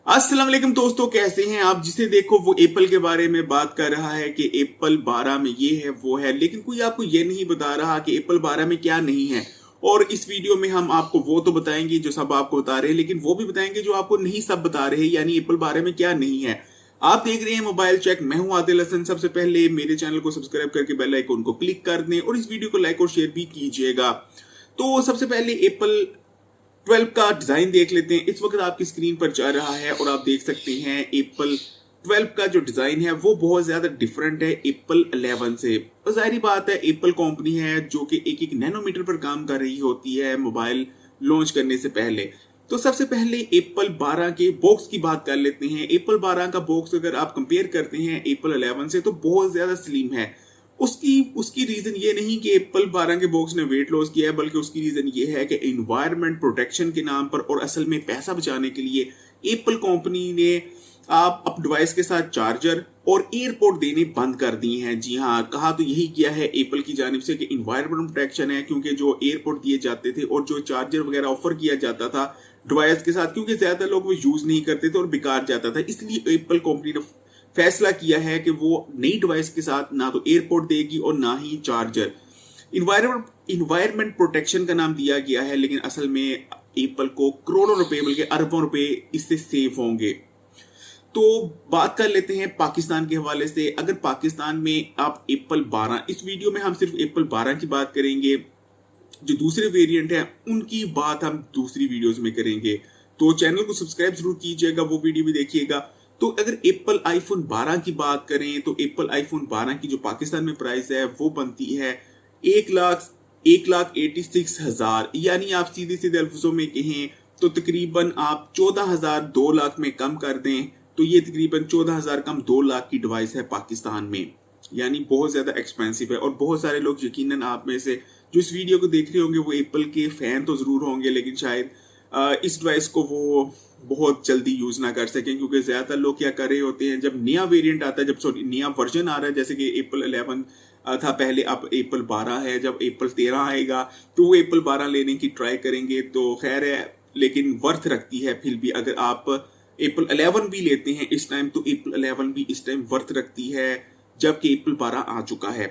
अस्सलाम वालेकुम दोस्तों, कैसे हैं आप? जिसे देखो वो एप्पल के बारे में बात कर रहा है कि एप्पल 12 में ये है वो है, लेकिन कोई आपको ये नहीं बता रहा कि एप्पल 12 में क्या नहीं है। और इस वीडियो में हम आपको वो तो बताएंगे जो सब आपको बता रहे हैं, लेकिन वो भी बताएंगे जो आपको नहीं सब बता रहे हैं, यानी एप्पल 12 में क्या नहीं है। आप देख रहे हैं मोबाइल चेक, मैं हूं आदिल हसन। सबसे पहले मेरे चैनल को सब्सक्राइब करके बेल आइकन को क्लिक कर दें और इस वीडियो को लाइक और शेयर भी कीजिएगा। तो सबसे पहले एप्पल 12 का डिजाइन देख लेते हैं। इस वक्त आपकी स्क्रीन पर जा रहा है और आप देख सकते हैं एप्पल 12 का जो डिजाइन है वो बहुत ज्यादा डिफरेंट है एप्पल 11 से। और जाहिर बात है, एप्पल कंपनी है जो कि एक एक नैनोमीटर पर काम कर रही होती है मोबाइल लॉन्च करने से पहले। तो सबसे पहले एप्पल 12 के बॉक्स की बात कर लेते हैं। एप्पल 12 का बॉक्स अगर आप कंपेयर करते हैं एप्पल 11 से तो बहुत ज्यादा स्लिम है। उसकी उसकी रीजन ये नहीं कि एप्पल 12 के बॉक्स ने वेट लॉस किया है, बल्कि उसकी रीजन ये है कि एनवायरनमेंट प्रोटेक्शन के नाम पर और असल में पैसा बचाने के लिए एप्पल कंपनी ने आप अप डिवाइस के साथ चार्जर और एयरपोर्ट देने बंद कर दिए हैं। जी हाँ, कहा तो यही किया है एप्पल की जानिब से कि एनवायरनमेंट प्रोटेक्शन है, क्योंकि जो एयरपोर्ट दिए जाते थे और जो चार्जर वगैरह ऑफर किया जाता था डिवाइस के साथ, क्योंकि ज्यादा लोग वो यूज नहीं करते थे और बेकार जाता था, इसलिए एप्पल कंपनी ने फैसला किया है कि वो नई डिवाइस के साथ ना तो एयरपोर्ट देगी और ना ही चार्जर। इन्वायरमेंट प्रोटेक्शन का नाम दिया गया है, लेकिन असल में एप्पल को करोड़ों रुपए बल्कि अरबों रुपए इससे सेव होंगे। तो बात कर लेते हैं पाकिस्तान के हवाले से। अगर पाकिस्तान में आप एप्पल 12, इस वीडियो में हम सिर्फ एप्पल 12 की बात करेंगे, जो दूसरे वेरिएंट है उनकी बात हम दूसरी वीडियोस में करेंगे। तो चैनल को सब्सक्राइब जरूर कीजिएगा, वो वीडियो भी देखिएगा। तो अगर एप्पल आईफोन 12 की बात करें तो एप्पल आईफोन 12 की जो पाकिस्तान में प्राइस है वो बनती है 1,86,000, यानी आप सीधे सीधे अल्फाजों में कहें तो तकरीबन आप 14,000 2 लाख में कम कर दें तो ये तकरीबन 14,000 कम 2 लाख की डिवाइस है पाकिस्तान में। यानी बहुत ज्यादा एक्सपेंसिव है। और बहुत सारे लोग, यकीनन आप में से जो इस वीडियो को देख रहे होंगे वो एप्पल के फैन तो जरूर होंगे, लेकिन शायद इस डिवाइस को वो बहुत जल्दी यूज ना कर सकें, क्योंकि ज्यादातर लोग क्या कर रहे होते हैं, जब नया वेरिएंट आता है, जब नया वर्जन आ रहा है, जैसे कि एप्पल 11 था पहले, अब एप्पल 12 है, जब एप्पल 13 आएगा तो वो एप्पल 12 लेने की ट्राई करेंगे। तो खैर है, लेकिन वर्थ रखती है फिर भी। अगर आप एप्पल 11 भी लेते हैं इस टाइम तो एप्पल 11 भी इस टाइम वर्थ रखती है, जबकि एप्पल 12 आ चुका है।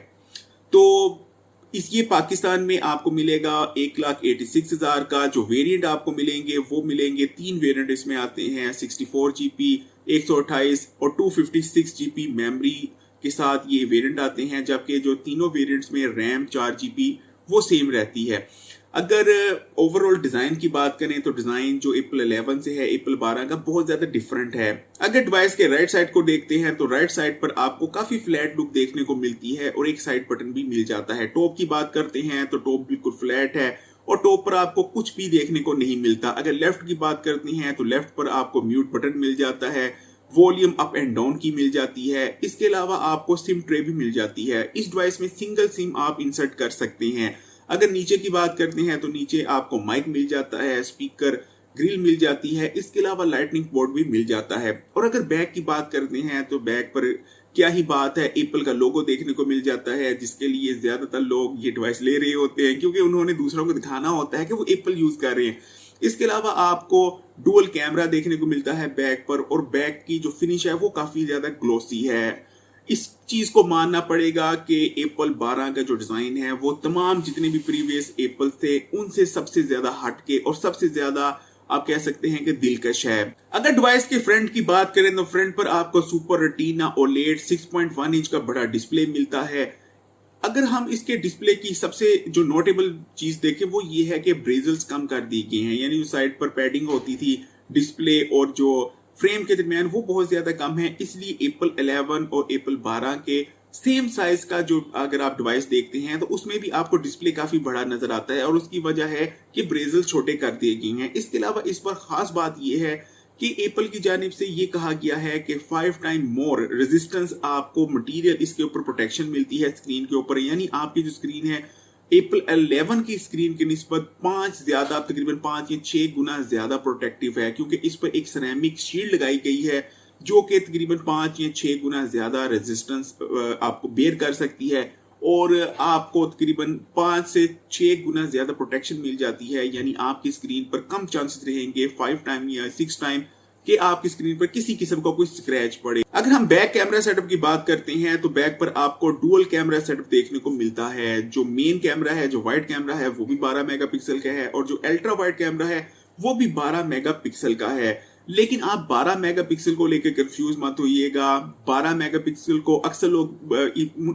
तो ये पाकिस्तान में आपको मिलेगा 1,86,000 का। जो वेरिएंट आपको मिलेंगे वो मिलेंगे 3 वेरिएंट इसमें आते हैं, 64 GB, 128 और 256 GB मेमोरी के साथ ये वेरिएंट आते हैं, जबकि जो तीनों वेरिएंट्स में रैम 4 GB वो सेम रहती है। अगर ओवरऑल डिजाइन की बात करें तो डिजाइन जो एप्पल 11 से है एप्पल 12 का बहुत ज्यादा डिफरेंट है। अगर डिवाइस के राइट साइड को देखते हैं तो राइट साइड पर आपको काफी फ्लैट लुक देखने को मिलती है और एक साइड बटन भी मिल जाता है। टॉप की बात करते हैं तो टॉप बिल्कुल फ्लैट है और टॉप पर आपको कुछ भी देखने को नहीं मिलता। अगर लेफ्ट की बात करते हैं तो लेफ्ट पर आपको म्यूट बटन मिल जाता है, वॉल्यूम अप एंड डाउन की मिल जाती है, इसके अलावा आपको सिम ट्रे भी मिल जाती है। इस डिवाइस में सिंगल सिम आप इंसर्ट कर सकते हैं। अगर नीचे की बात करते हैं तो नीचे आपको माइक मिल जाता है, स्पीकर ग्रिल मिल जाती है, इसके अलावा लाइटनिंग पोर्ट भी मिल जाता है। और अगर बैक की बात करते हैं तो बैक पर क्या ही बात है, एप्पल का लोगो देखने को मिल जाता है, जिसके लिए ज्यादातर लोग ये डिवाइस ले रहे होते हैं, क्योंकि उन्होंने दूसरों को दिखाना होता है कि वो एप्पल यूज कर रहे हैं। इसके अलावा आपको डुअल कैमरा देखने को मिलता है बैक पर, और बैक की जो फिनिश है वो काफी ज्यादा ग्लोसी है। इस चीज को मानना पड़ेगा कि एप्पल 12 का जो डिजाइन है वो तमाम जितने भी प्रीवियस एप्पल थे उनसे सबसे ज्यादा हटके और सबसे ज्यादा आप कह सकते हैं कि दिलकश है। अगर डिवाइस के फ्रंट की बात करें तो फ्रंट पर आपको सुपर रेटिना ओलेड 6.1 इंच का बड़ा डिस्प्ले मिलता है। अगर हम इसके डिस्प्ले की सबसे जो नोटेबल चीज देखें वो ये है कि ब्रेजल्स कम कर दी गए हैं, यानी जो साइड पर पैडिंग होती थी डिस्प्ले और जो फ्रेम के दरमियान वो बहुत ज्यादा कम है, इसलिए एप्पल 11 और एप्पल 12 के सेम साइज का जो अगर आप डिवाइस देखते हैं तो उसमें भी आपको डिस्प्ले काफी बड़ा नजर आता है, और उसकी वजह है कि ब्रेजल छोटे कर दिए गए हैं। इसके अलावा इस पर खास बात यह है कि एप्पल की जानिब से ये कहा गया है कि 5 टाइम मोर रेजिस्टेंस आपको मटेरियल इसके ऊपर प्रोटेक्शन मिलती है स्क्रीन के ऊपर, यानी आपकी जो स्क्रीन है एप्पल 11 की स्क्रीन की निस्बत 5 ज्यादा, तकरीबन 5 या 6 गुना ज्यादा प्रोटेक्टिव है, क्योंकि इस पर एक सिरेमिक शील्ड लगाई गई है जो कि तकरीबन 5 या 6 गुना ज्यादा रेजिस्टेंस आपको बेयर कर सकती है, और आपको तकरीबन 5 से 6 गुना ज्यादा प्रोटेक्शन मिल जाती है। यानी आपकी स्क्रीन पर कम चांसेस रहेंगे 5 टाइम या 6 टाइम कि आपकी स्क्रीन पर किसी किस्म का कोई स्क्रैच पड़े। अगर हम बैक कैमरा सेटअप की बात करते हैं तो बैक पर आपको डुअल कैमरा सेटअप देखने को मिलता है। जो मेन कैमरा है, जो वाइड कैमरा है, वो भी 12 मेगापिक्सल का है और जो अल्ट्रा वाइड कैमरा है वो भी 12 मेगापिक्सल का है। लेकिन आप 12 मेगापिक्सल को लेकर कंफ्यूज मत होइएगा। 12 मेगापिक्सल को अक्सर लोग,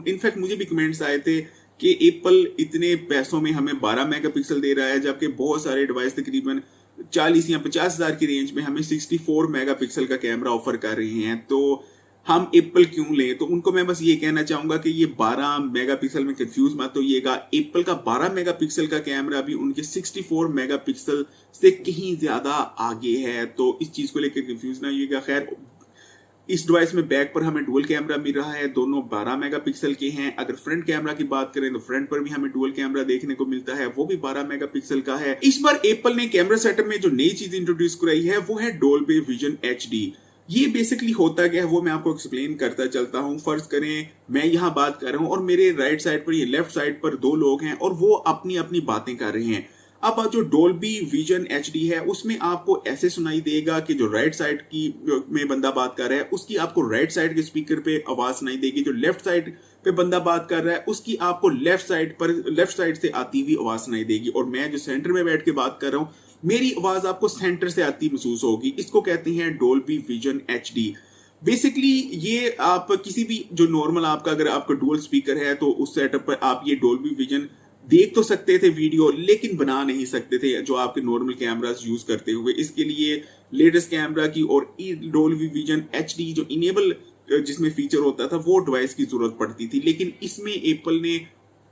इनफैक्ट मुझे भी कमेंट्स आए थे कि एप्पल इतने पैसों में हमें 12 मेगापिक्सल दे रहा है, जबकि बहुत सारे डिवाइस तकरीबन 40 या 50 हजार की रेंज में हमें 64 मेगापिक्सल का कैमरा ऑफर कर रहे हैं। तो हम एप्पल क्यों लें? तो उनको मैं बस ये कहना चाहूंगा कि ये 12 मेगापिक्सल में कंफ्यूज मत होइएगा। एप्पल का 12 मेगापिक्सल का कैमरा भी उनके 64 मेगापिक्सल से कहीं ज्यादा आगे है, तो इस चीज को लेकर कंफ्यूज ना होइएगा। खैर, इस डिवाइस में बैक पर हमें डुअल कैमरा मिल रहा है, दोनों 12 मेगापिक्सल के हैं। अगर फ्रंट कैमरा की बात करें तो फ्रंट पर भी हमें डुअल कैमरा देखने को मिलता है, वो भी 12 मेगापिक्सल का है। इस बार एप्पल ने कैमरा सेटअप में जो नई चीज इंट्रोड्यूस कराई है वो है डोल्बी विजन HD। ये बेसिकली होता क्या है वो मैं आपको एक्सप्लेन करता चलता हूँ। फर्ज करें मैं यहाँ बात कर रहा हूँ और मेरे राइट साइड पर, ये लेफ्ट साइड पर दो लोग हैं और वो अपनी अपनी बातें कर रहे हैं। अब जो डोल्बी विजन HD है उसमें आपको ऐसे सुनाई देगा कि जो राइट साइड की में बंदा बात कर रहा है उसकी आपको राइट साइड के स्पीकर पे आवाज सुनाई देगी, जो लेफ्ट साइड पे बंदा बात कर रहा है उसकी आपको लेफ्ट साइड से आती हुई आवाज सुनाई देगी। और मैं जो सेंटर में बैठ के बात कर रहा हूँ मेरी आवाज आपको सेंटर से आती महसूस होगी। इसको कहते हैं डोल्बी विजन HD। बेसिकली ये आप किसी भी जो नॉर्मल आपका, अगर आपका डुअल स्पीकर है तो उस सेटअप पर आप ये डोल्बी विजन देख तो सकते थे वीडियो, लेकिन बना नहीं सकते थे जो आपके नॉर्मल कैमरास यूज करते हुए। इसके लिए लेटेस्ट कैमरा की और डोल्बी विजन HD जो इनेबल जिसमें फीचर होता था वो डिवाइस की जरूरत पड़ती थी, लेकिन इसमें एप्पल ने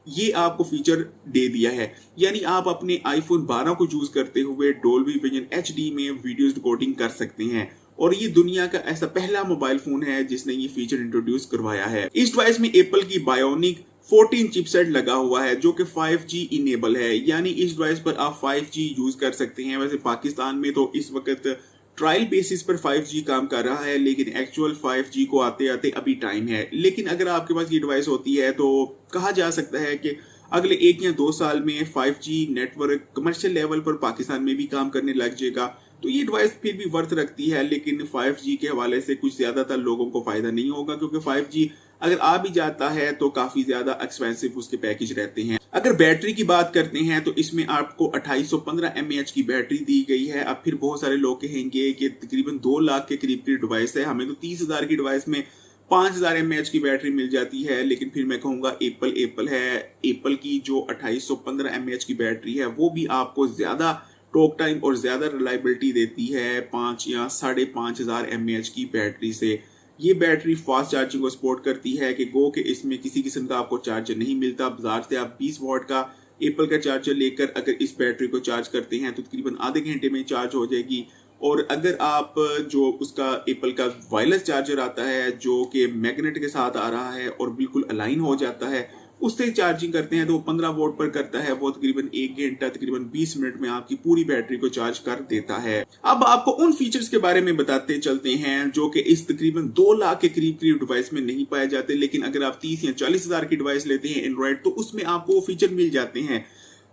ये आपको फीचर दे दिया है। यानी आप अपने आईफोन 12 को यूज करते हुए डोल्बी विजन HD में वीडियोस रिकॉर्डिंग कर सकते हैं और ये दुनिया का ऐसा पहला मोबाइल फोन है जिसने ये फीचर इंट्रोड्यूस करवाया है। इस डिवाइस में एप्पल की बायोनिक 14 चिपसेट लगा हुआ है जो कि 5G इनेबल है, यानी इस डिवाइस पर आप 5G यूज कर सकते हैं। वैसे पाकिस्तान में तो इस वक्त ट्रायल बेसिस पर 5G काम कर रहा है, लेकिन एक्चुअल 5G को आते आते अभी टाइम है। लेकिन अगर आपके पास ये डिवाइस होती है तो कहा जा सकता है कि अगले 1 या 2 साल में 5G नेटवर्क कमर्शियल लेवल पर पाकिस्तान में भी काम करने लग जाएगा। तो ये डिवाइस फिर भी वर्थ रखती है, लेकिन 5G के हवाले से कुछ ज्यादातर लोगों को फायदा नहीं होगा, क्योंकि 5G अगर आ भी जाता है तो काफी ज्यादा एक्सपेंसिव उसके पैकेज रहते हैं। अगर बैटरी की बात करते हैं तो इसमें आपको 2815 mAh की बैटरी दी गई है। अब फिर बहुत सारे लोग कहेंगे कि तकरीबन 2 लाख के करीब की डिवाइस है, हमें तो 30,000 की डिवाइस में 5000 mAh की बैटरी मिल जाती है। लेकिन फिर मैं कहूंगा एप्पल है। एप्पल की जो 2815 mAh की बैटरी है वो भी आपको ज्यादा टॉक टाइम और ज्यादा रिलायबिलिटी देती है 5 या 5500 mAh की बैटरी से। ये बैटरी फास्ट चार्जिंग को सपोर्ट करती है कि गो के इसमें किसी किस्म का आपको चार्जर नहीं मिलता। बाजार से आप 20 वॉट का एप्पल का चार्जर लेकर अगर इस बैटरी को चार्ज करते हैं तो तकरीबन आधे घंटे में चार्ज हो जाएगी। और अगर आप जो उसका एप्पल का वायरलेस चार्जर आता है जो कि मैग्नेट के साथ आ रहा है और बिल्कुल अलाइन हो जाता है, उससे चार्जिंग करते हैं तो 15 वोल्ट पर करता है। वो तकरीबन 1 घंटा तकरीबन 20 मिनट में आपकी पूरी बैटरी को चार्ज कर देता है। अब आपको उन फीचर्स के बारे में बताते चलते हैं जो कि इस तकरीबन 2 लाख के करीब डिवाइस में नहीं पाए जाते, लेकिन अगर आप 30 या 40 हजार की डिवाइस लेते हैं एंड्रॉइड तो उसमें आपको वो फीचर मिल जाते हैं।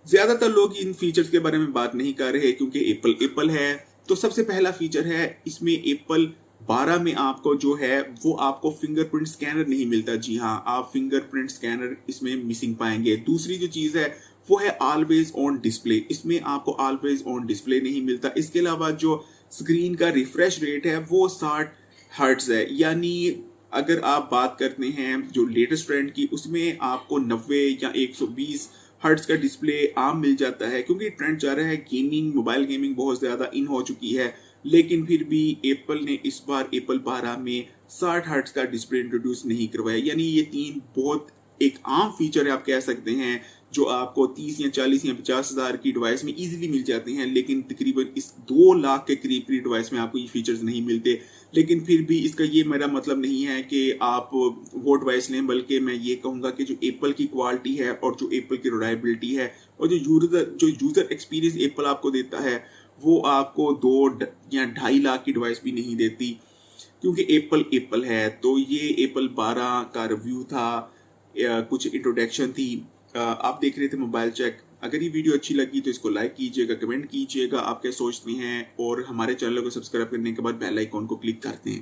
ज्यादातर लोग इन फीचर्स के बारे में बात नहीं कर रहे क्योंकि एप्पल है। तो सबसे पहला फीचर है इसमें एप्पल 12 में आपको जो है वो आपको फिंगरप्रिंट स्कैनर नहीं मिलता। जी हाँ, आप फिंगरप्रिंट स्कैनर इसमें मिसिंग पाएंगे। दूसरी जो चीज है वो है ऑलवेज ऑन डिस्प्ले। इसमें आपको ऑलवेज ऑन डिस्प्ले नहीं मिलता। इसके अलावा जो स्क्रीन का रिफ्रेश रेट है वो 60 हर्ट्ज है, यानी अगर आप बात करते हैं जो लेटेस्ट ट्रेंड की उसमें आपको 90 या 120 हर्ट्ज का डिस्प्ले आम मिल जाता है, क्योंकि ट्रेंड जा रहा है गेमिंग, मोबाइल गेमिंग बहुत ज्यादा इन हो चुकी है। लेकिन फिर भी एप्पल ने इस बार एप्पल 12 में 60 हर्ट्ज का डिस्प्ले इंट्रोड्यूस नहीं करवाया। यानी ये 3 बहुत एक आम फीचर है आप कह सकते हैं जो आपको 30 या 40 या 50 हजार की डिवाइस में इजीली मिल जाते हैं, लेकिन तकरीबन इस 2 लाख के करीब की डिवाइस में आपको ये फीचर्स नहीं मिलते। लेकिन फिर भी इसका ये मेरा मतलब नहीं है कि आप वो डिवाइस लें, बल्कि मैं ये कहूंगा कि जो एप्पल की क्वालिटी है और जो एप्पल की रिलायबिलिटी है और जो यूजर एक्सपीरियंस एप्पल आपको देता है वो आपको 2 या 2.5 लाख की डिवाइस भी नहीं देती, क्योंकि एप्पल है। तो ये एप्पल 12 का रिव्यू था, कुछ इंट्रोडक्शन थी। आप देख रहे थे मोबाइल चेक। अगर ये वीडियो अच्छी लगी तो इसको लाइक कीजिएगा, कमेंट कीजिएगा आप क्या सोचते हैं, और हमारे चैनल को सब्सक्राइब करने के बाद बेल आइकॉन को क्लिक कर दें।